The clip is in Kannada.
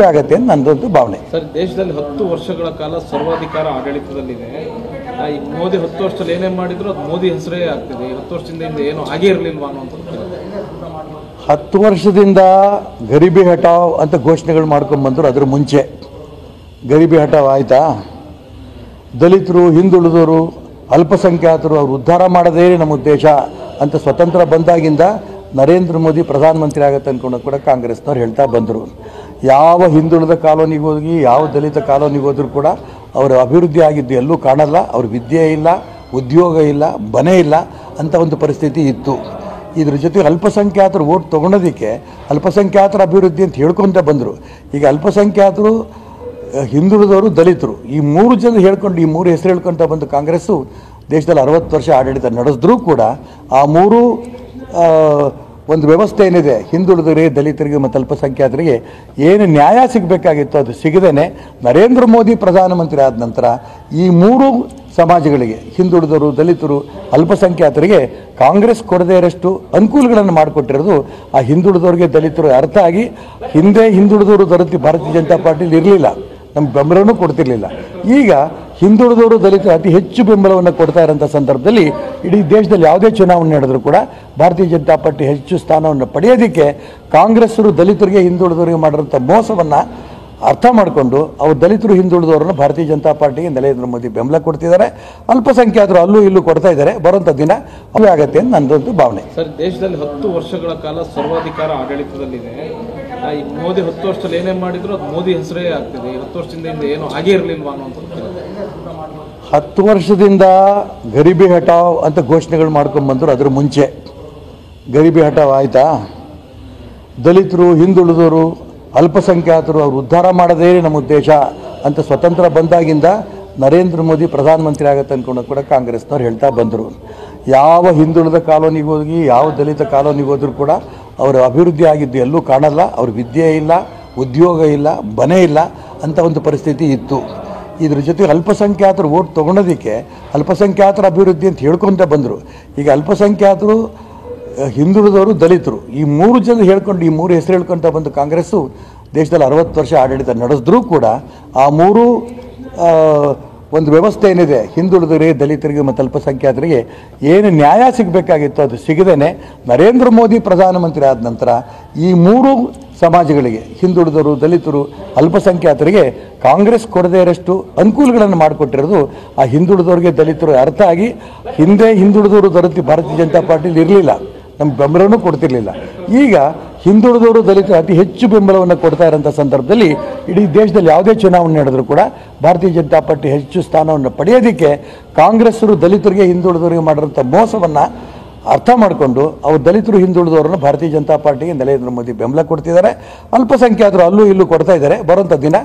ಆಗತ್ತೆ ಅಂತ ನನ್ನದೊಂದು ಭಾವನೆ. ಸರ್, ದೇಶದಲ್ಲಿ 10 ವರ್ಷಗಳ ಕಾಲ ಸರ್ವಾಧಿಕಾರ ಆಡಳಿತದಲ್ಲಿದೆ. ಈ ಮೋದಿ 10 ವರ್ಷದಲ್ಲಿ ಏನೇ ಮಾಡಿದ್ರು ಅದು ಮೋದಿ ಹೆಸರೇ ಆಗ್ತಿದೆ. 10 ವರ್ಷದಿಂದ ಏನು ಆಗೇ ಇರಲಿಲ್ವಾ ಅನ್ನೋದು. 10 ವರ್ಷದಿಂದ ಗರೀಬಿ ಹಟಾವ್ ಅಂತ ಘೋಷಣೆಗಳು ಮಾಡ್ಕೊಂಡ್ಬಂದರು. ಅದ್ರ ಮುಂಚೆ ಗರೀಬಿ ಹಟಾವ್ ಆಯಿತಾ? ದಲಿತರು, ಹಿಂದುಳಿದವರು, ಅಲ್ಪಸಂಖ್ಯಾತರು ಅವ್ರು ಉದ್ಧಾರ ಮಾಡೋದೇ ನಮ್ಮ ಉದ್ದೇಶ ಅಂತ ಸ್ವತಂತ್ರ ಬಂದಾಗಿಂದ ನರೇಂದ್ರ ಮೋದಿ ಪ್ರಧಾನಮಂತ್ರಿ ಆಗತ್ತೆ ಅಂದ್ಕೊಂಡು ಕೂಡ ಕಾಂಗ್ರೆಸ್ನವ್ರು ಹೇಳ್ತಾ ಬಂದರು. ಯಾವ ಹಿಂದುಳಿದ ಕಾಲೋನಿಗೆ ಹೋಗಿ ಯಾವ ದಲಿತ ಕಾಲೋನಿಗೆ ಹೋದರೂ ಕೂಡ ಅವರ ಅಭಿವೃದ್ಧಿ ಆಗಿದ್ದು ಎಲ್ಲೂ ಕಾಣಲ್ಲ. ಅವ್ರ ವಿದ್ಯೆ ಇಲ್ಲ, ಉದ್ಯೋಗ ಇಲ್ಲ, ಮನೆ ಇಲ್ಲ ಅಂತ ಒಂದು ಪರಿಸ್ಥಿತಿ ಇತ್ತು. ಇದ್ರ ಜೊತೆಗೆ ಅಲ್ಪಸಂಖ್ಯಾತರು ಓಟ್ ತೊಗೊಳೋದಕ್ಕೆ ಅಲ್ಪಸಂಖ್ಯಾತರ ಅಭಿವೃದ್ಧಿ ಅಂತ ಹೇಳ್ಕೊತ ಬಂದರು. ಈಗ ಅಲ್ಪಸಂಖ್ಯಾತರು, ಹಿಂದುಳಿದವರು, ದಲಿತರು ಈ 3 ಜನ ಹೇಳ್ಕೊಂಡು ಈ 3 ಹೆಸರು ಹೇಳ್ಕೊತ ಬಂದು ಕಾಂಗ್ರೆಸ್ಸು ದೇಶದಲ್ಲಿ 60 ವರ್ಷ ಆಡಳಿತ ನಡೆಸಿದ್ರೂ ಕೂಡ ಆ 3 ಒಂದು ವ್ಯವಸ್ಥೆ ಏನಿದೆ ಹಿಂದುಳಿದವರಿಗೆ, ದಲಿತರಿಗೆ ಮತ್ತು ಅಲ್ಪಸಂಖ್ಯಾತರಿಗೆ ಏನು ನ್ಯಾಯ ಸಿಗಬೇಕಾಗಿತ್ತು ಅದು ಸಿಗದೇನೆ ನರೇಂದ್ರ ಮೋದಿ ಪ್ರಧಾನಮಂತ್ರಿ ಆದ ನಂತರ ಈ 3 ಸಮಾಜಗಳಿಗೆ, ಹಿಂದುಳಿದವರು, ದಲಿತರು, ಅಲ್ಪಸಂಖ್ಯಾತರಿಗೆ ಕಾಂಗ್ರೆಸ್ ಕೊಡದೇ ಇರೋಷ್ಟು ಅನುಕೂಲಗಳನ್ನು ಮಾಡಿಕೊಟ್ಟಿರೋದು ಆ ಹಿಂದುಳಿದವರಿಗೆ, ದಲಿತರು ಅರ್ಥ ಆಗಿ ಹಿಂದೆ ಹಿಂದುಳಿದವರು ದೊರೆತಿ ಭಾರತೀಯ ಜನತಾ ಪಾರ್ಟಿಲಿ ಇರಲಿಲ್ಲ, ನಮ್ಮ ಬೆಂಬಲವನ್ನು ಕೊಡ್ತಿರ್ಲಿಲ್ಲ. ಈಗ ಹಿಂದುಳಿದವರು, ದಲಿತರು ಅತಿ ಹೆಚ್ಚು ಬೆಂಬಲವನ್ನು ಕೊಡ್ತಾ ಇರೋಂಥ ಸಂದರ್ಭದಲ್ಲಿ ಇಡೀ ದೇಶದಲ್ಲಿ ಯಾವುದೇ ಚುನಾವಣೆ ನಡೆದರೂ ಕೂಡ ಭಾರತೀಯ ಜನತಾ ಪಾರ್ಟಿ ಹೆಚ್ಚು ಸ್ಥಾನವನ್ನು ಪಡೆಯೋದಕ್ಕೆ ಕಾಂಗ್ರೆಸ್ಸರು ದಲಿತರಿಗೆ, ಹಿಂದುಳಿದವರಿಗೆ ಮಾಡಿರೋಂಥ ಮೋಸವನ್ನು ಅರ್ಥ ಮಾಡಿಕೊಂಡು ಅವರು ದಲಿತರು, ಹಿಂದುಳಿದವರನ್ನು ಭಾರತೀಯ ಜನತಾ ಪಾರ್ಟಿಗೆ ನರೇಂದ್ರ ಮೋದಿ ಬೆಂಬಲ ಕೊಡ್ತಿದ್ದಾರೆ. ಅಲ್ಪಸಂಖ್ಯಾತರು ಅಲ್ಲೂ ಇಲ್ಲೂ ಕೊಡ್ತಾ ಇದ್ದಾರೆ. ಬರುವಂಥ ದಿನ ಅದು ಆಗತ್ತೆ ಅಂತ ನನ್ನದೊಂದು ಭಾವನೆ. ಸರ್, ದೇಶದಲ್ಲಿ 10 ವರ್ಷಗಳ ಕಾಲ ಸರ್ವಾಧಿಕಾರ ಆಡಳಿತದಲ್ಲಿದೆ. ಈ ಮೋದಿ 10 ವರ್ಷದಲ್ಲಿ ಏನೇ ಮಾಡಿದ್ರು ಅದು ಮೋದಿ ಹೆಸರೇ ಆಗ್ತಿದೆ. 10 ವರ್ಷದಿಂದ ಏನು ಆಗೇ ಇರಲಿಲ್ವಾ ಅನ್ನೋದು. 10 ವರ್ಷದಿಂದ ಗರೀಬಿ ಹಟಾವ್ ಅಂತ ಘೋಷಣೆಗಳು ಮಾಡ್ಕೊಂಡ್ಬಂದರು. ಅದ್ರ ಮುಂಚೆ ಗರೀಬಿ ಹಟಾವ್ ಆಯಿತಾ? ದಲಿತರು, ಹಿಂದುಳಿದವರು, ಅಲ್ಪಸಂಖ್ಯಾತರು ಅವ್ರು ಉದ್ಧಾರ ಮಾಡೋದೇ ನಮ್ಮ ಉದ್ದೇಶ ಅಂತ ಸ್ವತಂತ್ರ ಬಂದಾಗಿಂದ ನರೇಂದ್ರ ಮೋದಿ ಪ್ರಧಾನಮಂತ್ರಿ ಆಗತ್ತೆ ಅಂದ್ಕೊಂಡು ಕೂಡ ಕಾಂಗ್ರೆಸ್ನವ್ರು ಹೇಳ್ತಾ ಬಂದರು. ಯಾವ ಹಿಂದುಳಿದ ಕಾಲೋನಿಗೆ ಹೋಗಿ ಯಾವ ದಲಿತ ಕಾಲೋನಿಗೆ ಹೋದರೂ ಕೂಡ ಅವರ ಅಭಿವೃದ್ಧಿ ಆಗಿದ್ದು ಎಲ್ಲೂ ಕಾಣಲ್ಲ. ಅವ್ರ ವಿದ್ಯೆ ಇಲ್ಲ, ಉದ್ಯೋಗ ಇಲ್ಲ, ಮನೆ ಇಲ್ಲ ಅಂತ ಒಂದು ಪರಿಸ್ಥಿತಿ ಇತ್ತು. ಇದ್ರ ಜೊತೆಗೆ ಅಲ್ಪಸಂಖ್ಯಾತರು ಓಟ್ ತೊಗೊಳೋದಕ್ಕೆ ಅಲ್ಪಸಂಖ್ಯಾತರ ಅಭಿವೃದ್ಧಿ ಅಂತ ಹೇಳ್ಕೊತ ಬಂದರು. ಈಗ ಅಲ್ಪಸಂಖ್ಯಾತರು, ಹಿಂದುಳಿದವರು, ದಲಿತರು ಈ 3 ಜನ ಹೇಳ್ಕೊಂಡು ಈ 3 ಹೆಸರು ಹೇಳ್ಕೊತ ಬಂದು ಕಾಂಗ್ರೆಸ್ಸು ದೇಶದಲ್ಲಿ 60 ವರ್ಷ ಆಡಳಿತ ನಡೆಸಿದ್ರೂ ಕೂಡ ಆ 3 ಒಂದು ವ್ಯವಸ್ಥೆ ಏನಿದೆ ಹಿಂದುಳಿದವರಿಗೆ, ದಲಿತರಿಗೆ ಮತ್ತು ಅಲ್ಪಸಂಖ್ಯಾತರಿಗೆ ಏನು ನ್ಯಾಯ ಸಿಗಬೇಕಾಗಿತ್ತು ಅದು ಸಿಗದೇನೆ ನರೇಂದ್ರ ಮೋದಿ ಪ್ರಧಾನಮಂತ್ರಿ ಆದ ನಂತರ ಈ 3 ಸಮಾಜಗಳಿಗೆ, ಹಿಂದುಳಿದವರು, ದಲಿತರು, ಅಲ್ಪಸಂಖ್ಯಾತರಿಗೆ ಕಾಂಗ್ರೆಸ್ ಕೊಡದೇ ಇರೋಷ್ಟು ಅನುಕೂಲಗಳನ್ನು ಮಾಡಿಕೊಟ್ಟಿರೋದು ಆ ಹಿಂದುಳಿದವರಿಗೆ, ದಲಿತರು ಅರ್ಥ ಆಗಿ ಹಿಂದೆ ಹಿಂದುಳಿದವರು ದೊರೆತಿ ಭಾರತೀಯ ಜನತಾ ಪಾರ್ಟಿಲಿ ಇರಲಿಲ್ಲ, ನಮ್ಮ ಬೆಂಬಲವನ್ನು ಕೊಡ್ತಿರ್ಲಿಲ್ಲ. ಈಗ ಹಿಂದುಳಿದವರು, ದಲಿತರು ಅತಿ ಹೆಚ್ಚು ಬೆಂಬಲವನ್ನು ಕೊಡ್ತಾ ಇರೋಂಥ ಸಂದರ್ಭದಲ್ಲಿ ಇಡೀ ದೇಶದಲ್ಲಿ ಯಾವುದೇ ಚುನಾವಣೆ ನಡೆದರೂ ಕೂಡ ಭಾರತೀಯ ಜನತಾ ಪಾರ್ಟಿ ಹೆಚ್ಚು ಸ್ಥಾನವನ್ನು ಪಡೆಯೋದಕ್ಕೆ ಕಾಂಗ್ರೆಸ್ಸರು ದಲಿತರಿಗೆ, ಹಿಂದುಳಿದವರಿಗೆ ಮಾಡಿರೋಂಥ ಮೋಸವನ್ನು ಅರ್ಥ ಮಾಡಿಕೊಂಡು ಅವರು ದಲಿತರು, ಹಿಂದುಳಿದವರನ್ನು ಭಾರತೀಯ ಜನತಾ ಪಾರ್ಟಿಗೆ ನರೇಂದ್ರ ಮೋದಿ ಬೆಂಬಲ ಕೊಡ್ತಿದ್ದಾರೆ. ಅಲ್ಪಸಂಖ್ಯಾತರು ಅಲ್ಲೂ ಇಲ್ಲೂ ಕೊಡ್ತಾ ಇದ್ದಾರೆ. ಬರುವಂಥ ದಿನ